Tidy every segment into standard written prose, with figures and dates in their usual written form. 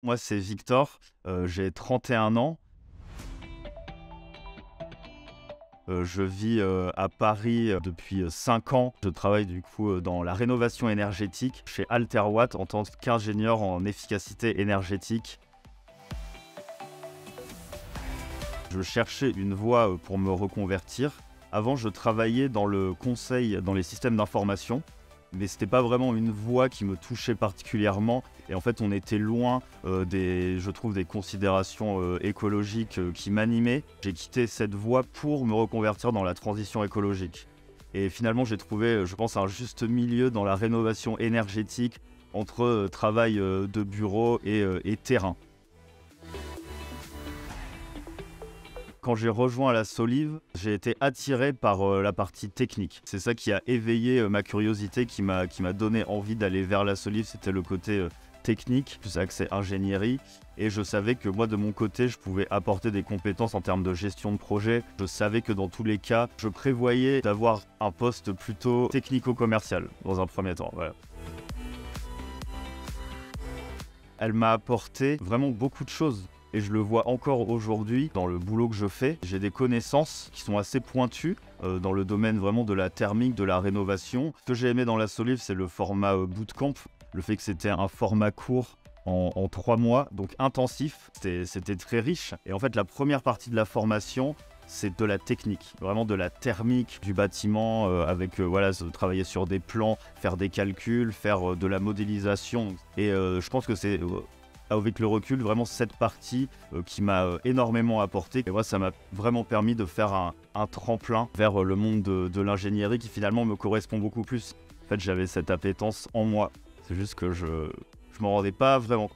Moi, c'est Victor, j'ai 31 ans. Je vis, à Paris, depuis, 5 ans. Je travaille du coup, dans la rénovation énergétique chez Alterwatt en tant qu'ingénieur en efficacité énergétique. Je cherchais une voie, pour me reconvertir. Avant, je travaillais dans le conseil dans les systèmes d'information, mais c'était pas vraiment une voie qui me touchait particulièrement et en fait, on était loin, je trouve, des considérations, écologiques, qui m'animaient. J'ai quitté cette voie pour me reconvertir dans la transition écologique et finalement, j'ai trouvé, je pense, un juste milieu dans la rénovation énergétique entre, travail, de bureau et terrain. Quand j'ai rejoint la Solive, j'ai été attiré par, la partie technique. C'est ça qui a éveillé, ma curiosité, qui m'a donné envie d'aller vers la Solive. C'était le côté, technique, plus axé ingénierie et je savais que moi, de mon côté, je pouvais apporter des compétences en termes de gestion de projet. Je savais que dans tous les cas, je prévoyais d'avoir un poste plutôt technico-commercial dans un premier temps, voilà. Elle m'a apporté vraiment beaucoup de choses et je le vois encore aujourd'hui dans le boulot que je fais. J'ai des connaissances qui sont assez pointues dans le domaine vraiment de la thermique, de la rénovation. Ce que j'ai aimé dans la Solive, c'est le format bootcamp, le fait que c'était un format court en 3 mois, donc intensif. C'était très riche. Et en fait, la première partie de la formation, c'est de la technique, vraiment de la thermique du bâtiment, avec voilà, travailler sur des plans, faire des calculs, faire de la modélisation. Et je pense que c'est avec le recul, vraiment cette partie qui m'a énormément apporté. Et moi, ça m'a vraiment permis de faire un tremplin vers le monde de l'ingénierie qui finalement me correspond beaucoup plus. En fait, j'avais cette appétence en moi. C'est juste que je m'en rendais pas vraiment.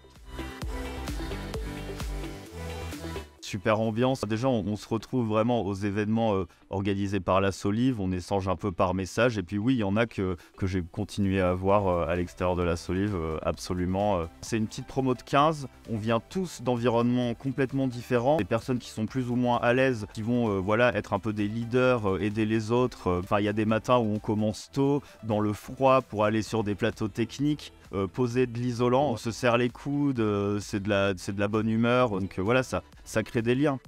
Super ambiance. Déjà, on se retrouve vraiment aux événements organisés par la Solive. On échange un peu par message. Et puis oui, il y en a que j'ai continué à voir à l'extérieur de la Solive, absolument. C'est une petite promo de 15. On vient tous d'environnements complètement différents. Des personnes qui sont plus ou moins à l'aise, qui vont voilà, être un peu des leaders, aider les autres. Enfin, il y a des matins où on commence tôt, dans le froid, pour aller sur des plateaux techniques. Poser de l'isolant, on se serre les coudes, c'est de la bonne humeur, donc voilà, ça crée des liens.